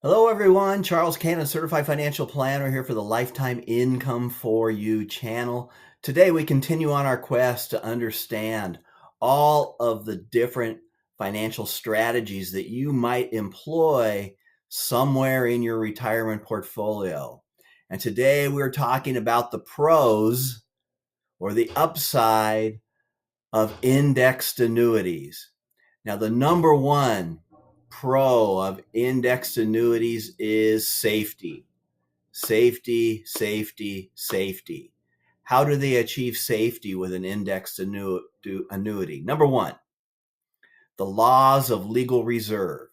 Hello, everyone. Charles Cannon, Certified Financial Planner here for the Lifetime Income for You channel. Today, we continue on our quest to understand all of the different financial strategies that you might employ somewhere in your retirement portfolio. And today, we're talking about the pros or the upside of indexed annuities. Now, the number one pro of indexed annuities is safety. Safety, safety, safety. How do they achieve safety with an indexed annuity? Number one, the laws of legal reserve.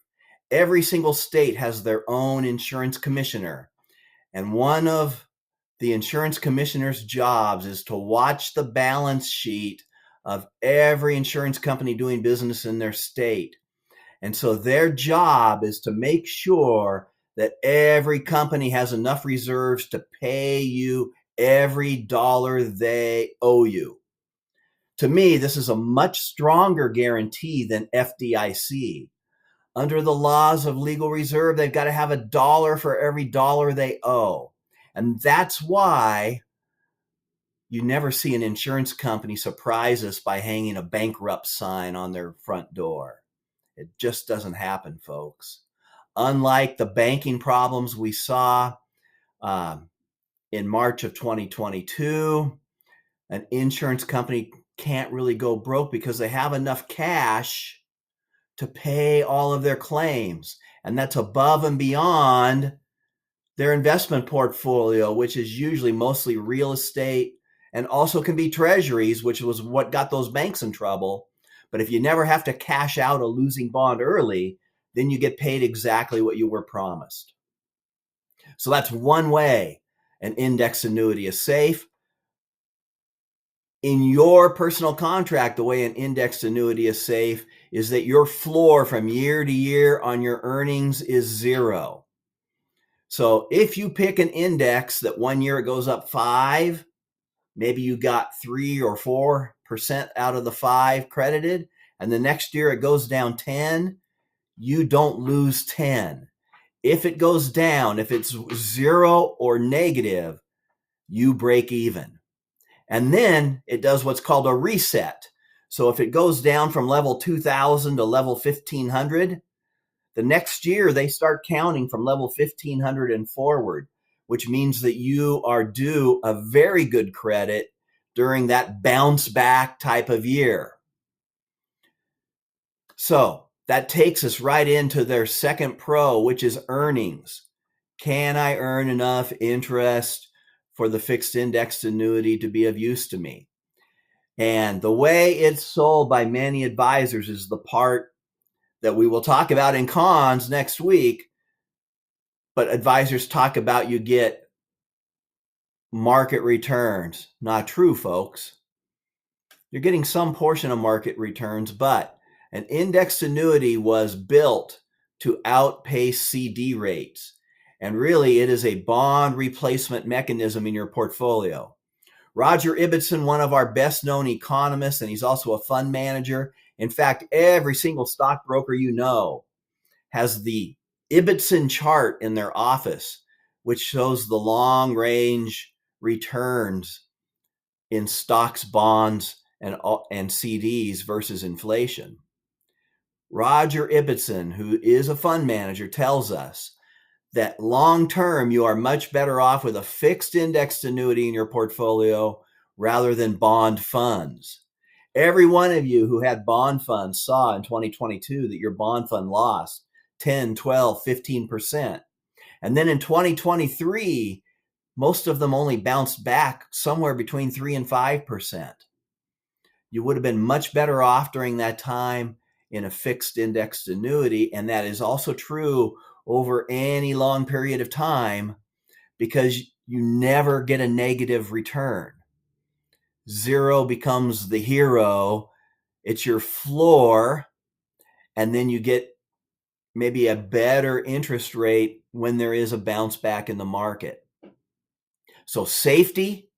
Every single state has their own insurance commissioner, and one of the insurance commissioner's jobs is to watch the balance sheet of every insurance company doing business in their state. And so their job is to make sure that every company has enough reserves to pay you every dollar they owe you. To me, this is a much stronger guarantee than FDIC. Under the laws of legal reserve, they've got to have a dollar for every dollar they owe. And that's why you never see an insurance company surprise us by hanging a bankrupt sign on their front door. It just doesn't happen, folks. Unlike the banking problems we saw in March of 2022, an insurance company can't really go broke because they have enough cash to pay all of their claims. And that's above and beyond their investment portfolio, which is usually mostly real estate and also can be treasuries, which was what got those banks in trouble. But if you never have to cash out a losing bond early, then you get paid exactly what you were promised. So that's one way an index annuity is safe. In your personal contract, the way an indexed annuity is safe is that your floor from year to year on your earnings is zero. So if you pick an index that one year it goes up 5, maybe you got 3 or 4% out of the 5 credited, and the next year it goes down 10, you don't lose 10. If it goes down, if it's 0 or negative, you break even. And then it does what's called a reset. So if it goes down from level 2000 to level 1500, the next year they start counting from level 1500 and forward, which means that you are due a very good credit during that bounce back type of year. So that takes us right into their second pro, which is earnings. Can I earn enough interest for the fixed indexed annuity to be of use to me? And the way it's sold by many advisors is the part that we will talk about in cons next week. But advisors talk about you get market returns. Not true, folks. You're getting some portion of market returns, but an indexed annuity was built to outpace CD rates. And really, it is a bond replacement mechanism in your portfolio. Roger Ibbotson, one of our best known economists, and he's also a fund manager. In fact, every single stockbroker you know has the Ibbotson chart in their office, which shows the long range returns in stocks, bonds, and CDs versus inflation. Roger Ibbotson, who is a fund manager, tells us that long term you are much better off with a fixed indexed annuity in your portfolio rather than bond funds. Every one of you who had bond funds saw in 2022 that your bond fund lost 10, 12, 15%. And then in 2023, most of them only bounced back somewhere between 3 and 5%. You would have been much better off during that time in a fixed indexed annuity. And that is also true over any long period of time because you never get a negative return. Zero becomes the hero. It's your floor. And then you get maybe a better interest rate when there is a bounce back in the market. So safety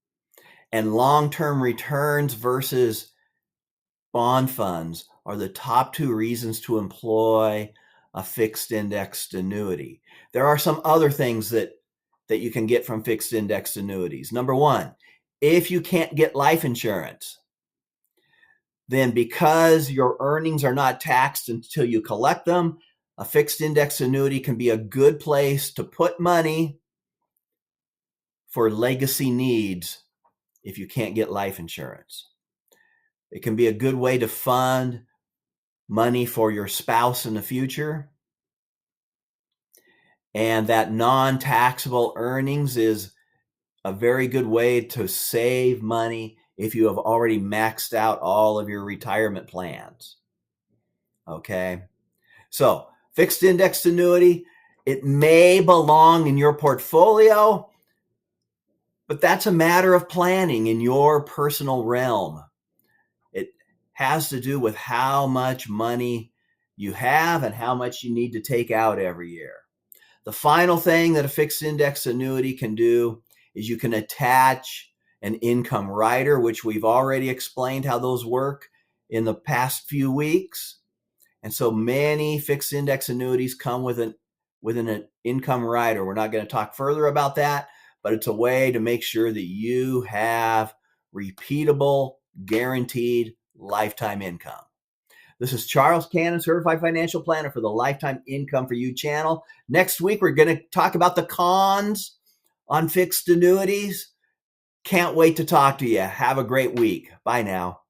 and long-term returns versus bond funds are the top 2 reasons to employ a fixed indexed annuity. There are some other things that you can get from fixed indexed annuities. Number one, if you can't get life insurance, then because your earnings are not taxed until you collect them, a fixed index annuity can be a good place to put money for legacy needs if you can't get life insurance. It can be a good way to fund money for your spouse in the future. And that non-taxable earnings is a very good way to save money if you have already maxed out all of your retirement plans. Okay? So, fixed indexed annuity, it may belong in your portfolio, but that's a matter of planning in your personal realm. It has to do with how much money you have and how much you need to take out every year. The final thing that a fixed index annuity can do is you can attach an income rider, which we've already explained how those work in the past few weeks. And so many fixed index annuities come with an income rider. We're not going to talk further about that, but it's a way to make sure that you have repeatable, guaranteed lifetime income. This is Charles Cannon, Certified Financial Planner for the Lifetime Income for You channel. Next week, we're going to talk about the cons on fixed annuities. Can't wait to talk to you. Have a great week. Bye now.